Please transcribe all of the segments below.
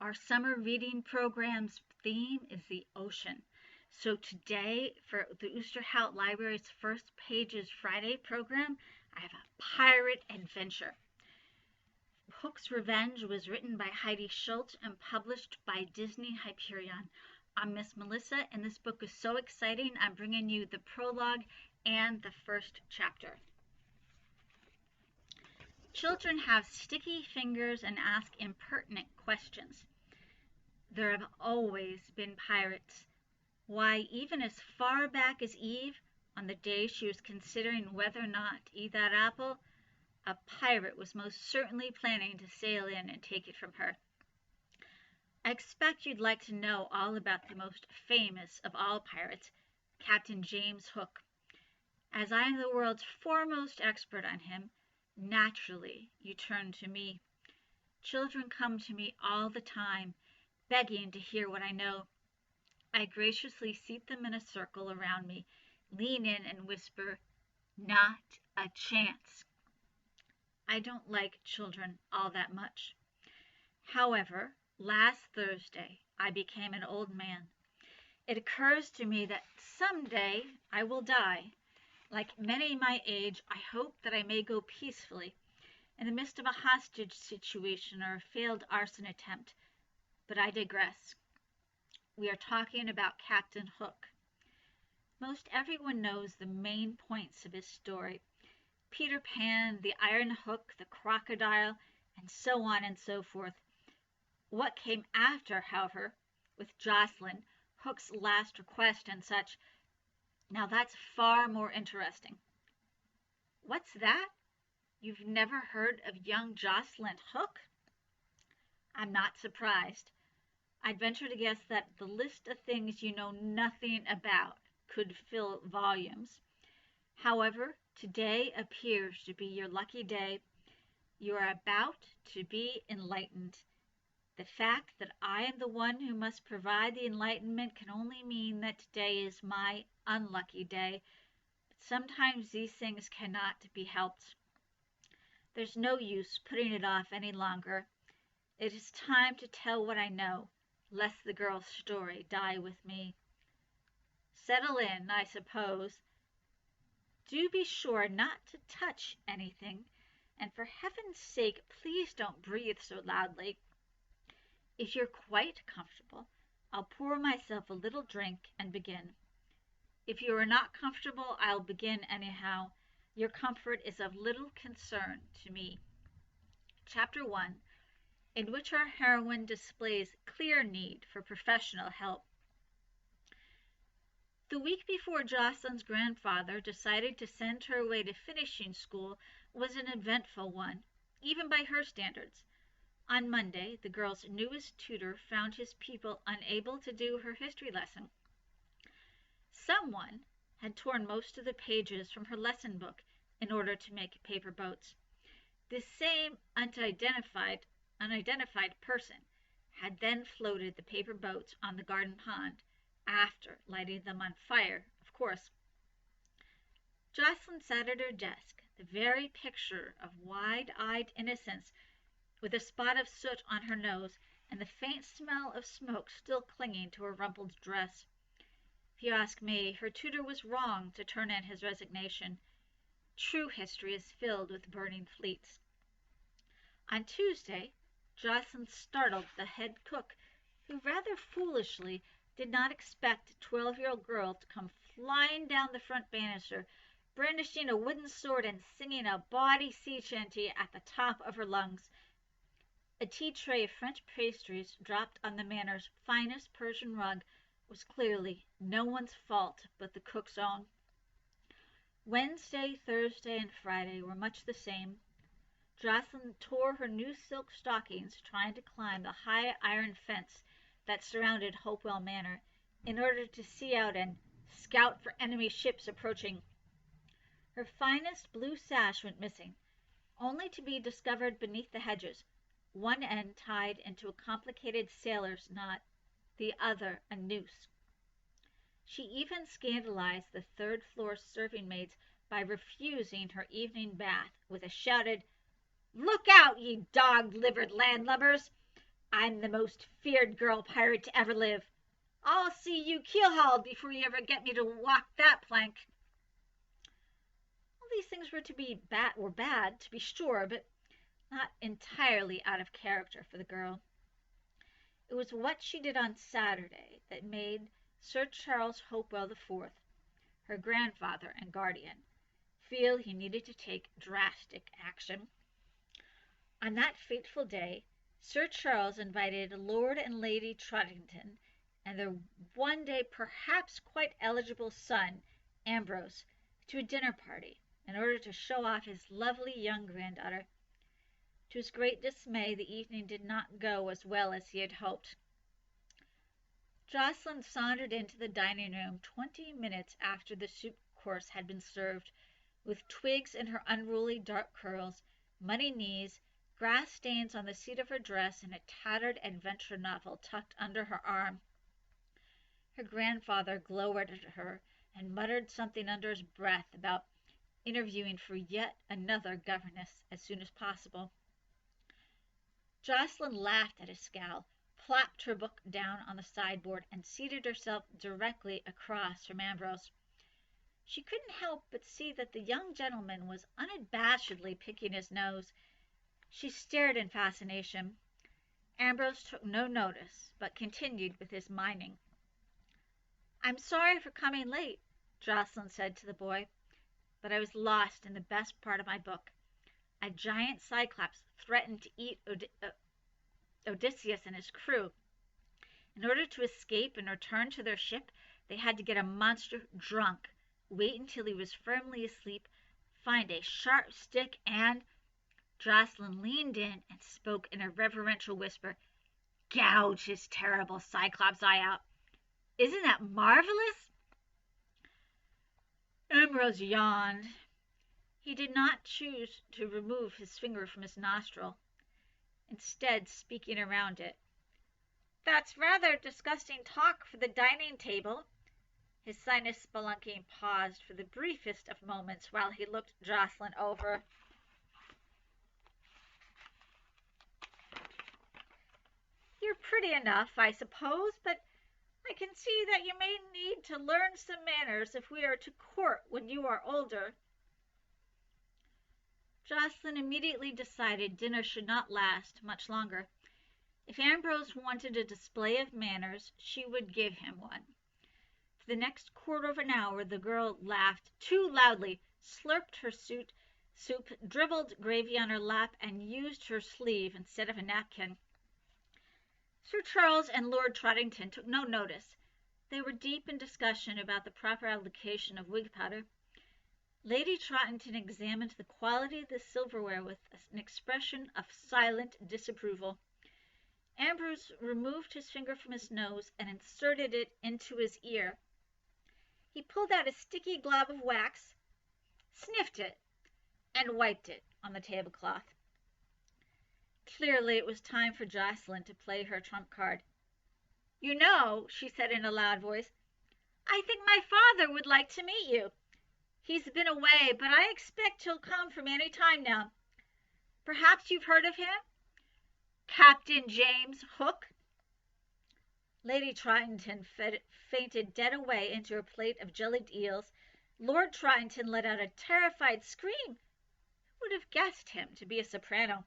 Our summer reading program's theme is the ocean. So today, for the Oosterhout Library's First Pages Friday program, I have a pirate adventure. Hook's Revenge was written by Heidi Schulz and published by Disney Hyperion. I'm Miss Melissa, and this book is so exciting, I'm bringing you the prologue and the first chapter. Children have sticky fingers and ask impertinent questions. There have always been pirates. Why, even as far back as Eve, on the day she was considering whether or not to eat that apple, a pirate was most certainly planning to sail in and take it from her. I expect you'd like to know all about the most famous of all pirates, Captain James Hook. As I am the world's foremost expert on him, naturally you turn to me. Children come to me all the time, begging to hear what I know. I graciously seat them in a circle around me, lean in and whisper, "Not a chance." I don't like children all that much. However, last Thursday I became an old man. It occurs to me that someday I will die. Like many my age, I hope that I may go peacefully in the midst of a hostage situation or a failed arson attempt. But I digress. We are talking about Captain Hook. Most everyone knows the main points of his story. Peter Pan, the iron hook, the crocodile, and so on and so forth. What came after, however, with Jocelyn, Hook's last request and such, now that's far more interesting. What's that? You've never heard of young Jocelyn Hook? I'm not surprised. I'd venture to guess that the list of things you know nothing about could fill volumes. However, today appears to be your lucky day. You are about to be enlightened. The fact that I am the one who must provide the enlightenment can only mean that today is my unlucky day. But sometimes these things cannot be helped. There's no use putting it off any longer. It is time to tell what I know, lest the girl's story die with me. Settle in, I suppose. Do be sure not to touch anything, and for heaven's sake, please don't breathe so loudly. If you're quite comfortable, I'll pour myself a little drink and begin. If you are not comfortable, I'll begin anyhow. Your comfort is of little concern to me. Chapter 1, in which our heroine displays clear need for professional help. The week before Jocelyn's grandfather decided to send her away to finishing school was an eventful one, even by her standards. On Monday, the girl's newest tutor found his pupil unable to do her history lesson. Someone had torn most of the pages from her lesson book in order to make paper boats. This same unidentified person had then floated the paper boats on the garden pond, after lighting them on fire, of course. Jocelyn sat at her desk, the very picture of wide-eyed innocence, with a spot of soot on her nose and the faint smell of smoke still clinging to her rumpled dress. If you ask me, her tutor was wrong to turn in his resignation. True history is filled with burning fleets. On Tuesday, Jocelyn startled the head cook, who rather foolishly did not expect a 12-year-old girl to come flying down the front banister, brandishing a wooden sword and singing a bawdy sea chanty at the top of her lungs. A tea tray of French pastries dropped on the manor's finest Persian rug was clearly no one's fault but the cook's own. Wednesday, Thursday, and Friday were much the same. Jocelyn tore her new silk stockings trying to climb the high iron fence that surrounded Hopewell Manor in order to see out and scout for enemy ships approaching. Her finest blue sash went missing, only to be discovered beneath the hedges, one end tied into a complicated sailor's knot, the other a noose. She even scandalized the third-floor serving maids by refusing her evening bath with a shouted, "Look out, ye dog-livered landlubbers! I'm the most feared girl pirate to ever live. I'll see you keel-hauled before you ever get me to walk that plank." All these things were bad, to be sure, but not entirely out of character for the girl. It was what she did on Saturday that made Sir Charles Hopewell IV, her grandfather and guardian, feel he needed to take drastic action. On that fateful day, Sir Charles invited Lord and Lady Tottington and their one day perhaps quite eligible son, Ambrose, to a dinner party in order to show off his lovely young granddaughter. To his great dismay, the evening did not go as well as he had hoped. Jocelyn sauntered into the dining room 20 minutes after the soup course had been served, with twigs in her unruly dark curls, muddy knees, grass stains on the seat of her dress, and a tattered adventure novel tucked under her arm. Her grandfather glowered at her and muttered something under his breath about interviewing for yet another governess as soon as possible. Jocelyn laughed at his scowl, plopped her book down on the sideboard, and seated herself directly across from Ambrose. She couldn't help but see that the young gentleman was unabashedly picking his nose. She stared in fascination. Ambrose took no notice, but continued with his mining. "I'm sorry for coming late," Jocelyn said to the boy, "but I was lost in the best part of my book. A giant cyclops threatened to eat Odysseus and his crew. In order to escape and return to their ship, they had to get a monster drunk, wait until he was firmly asleep, find a sharp stick, and—" Jocelyn leaned in and spoke in a reverential whisper, "gouge his terrible cyclops eye out. Isn't that marvelous?" Ambrose yawned. He did not choose to remove his finger from his nostril, instead speaking around it. "That's rather disgusting talk for the dining table." His sinus spelunking paused for the briefest of moments while he looked Jocelyn over. "You're pretty enough, I suppose, but I can see that you may need to learn some manners if we are to court when you are older." Jocelyn immediately decided dinner should not last much longer. If Ambrose wanted a display of manners, she would give him one. For the next quarter of an hour the girl laughed too loudly, slurped her soup, dribbled gravy on her lap, and used her sleeve instead of a napkin. Sir Charles and Lord Tottington took no notice. They were deep in discussion about the proper application of wig powder. Lady Tottington examined the quality of the silverware with an expression of silent disapproval. Ambrose removed his finger from his nose and inserted it into his ear. He pulled out a sticky glob of wax, sniffed it, and wiped it on the tablecloth. Clearly it was time for Jocelyn to play her trump card. "You know," she said in a loud voice, "I think my father would like to meet you. He's been away, but I expect he'll come from any time now. Perhaps you've heard of him? Captain James Hook." Lady Tottington fainted dead away into her plate of jellied eels. Lord Tottington let out a terrified scream. Who would have guessed him to be a soprano?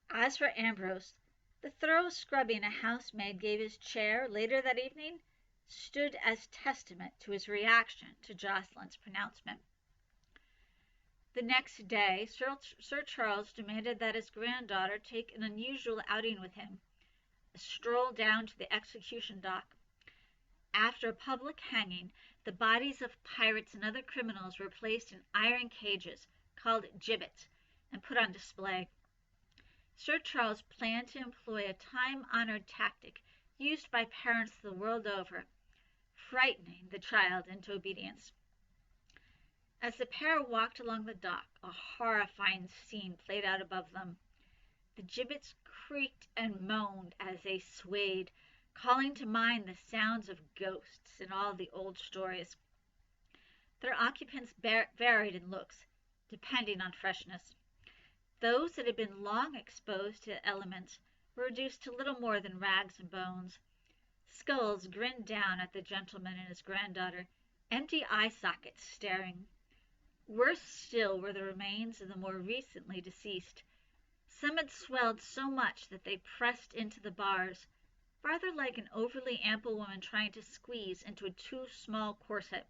As for Ambrose, the thorough scrubbing a housemaid gave his chair later that evening stood as testament to his reaction to Jocelyn's pronouncement. The next day, Sir Charles demanded that his granddaughter take an unusual outing with him, a stroll down to the execution dock. After a public hanging, the bodies of pirates and other criminals were placed in iron cages, called gibbets, and put on display. Sir Charles planned to employ a time-honored tactic used by parents the world over, frightening the child into obedience. As the pair walked along the dock, a horrifying scene played out above them. The gibbets creaked and moaned as they swayed, calling to mind the sounds of ghosts in all the old stories. Their occupants varied in looks, depending on freshness. Those that had been long exposed to the elements were reduced to little more than rags and bones. Skulls grinned down at the gentleman and his granddaughter, empty eye sockets staring. Worse still were the remains of the more recently deceased. Some had swelled so much that they pressed into the bars, rather like an overly ample woman trying to squeeze into a too small corset.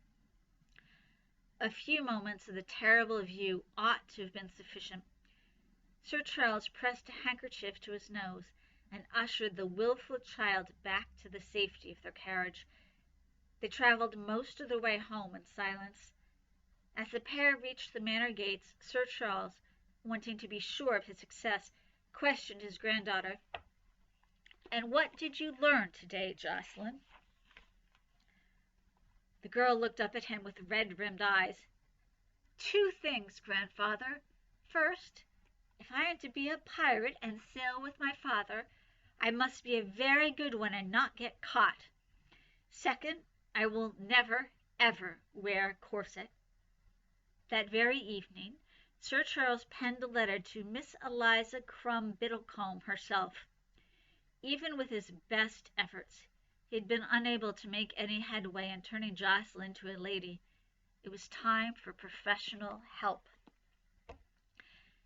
A few moments of the terrible view ought to have been sufficient. Sir Charles pressed a handkerchief to his nose and ushered the wilful child back to the safety of their carriage. They traveled most of the way home in silence. As the pair reached the manor gates, Sir Charles, wanting to be sure of his success, questioned his granddaughter. "And what did you learn today, Jocelyn?" The girl looked up at him with red-rimmed eyes. "Two things, grandfather. First, if I am to be a pirate and sail with my father, I must be a very good one and not get caught. Second, I will never, ever wear a corset." That very evening, Sir Charles penned a letter to Miss Eliza Crumb Biddlecombe herself. Even with his best efforts, he had been unable to make any headway in turning Jocelyn into a lady. It was time for professional help.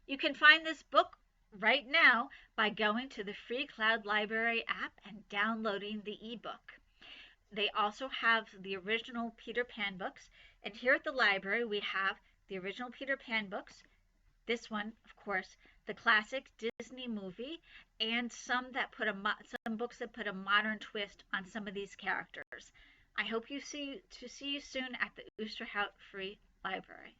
You can find this book right now by going to the free CloudLibrary app and downloading the ebook. They also have the original Peter Pan books, and here at the library we have the original Peter Pan books, this one, of course, the classic Disney movie, and some books that put a modern twist on some of these characters. I hope to see you soon at the Oosterhout Free Library.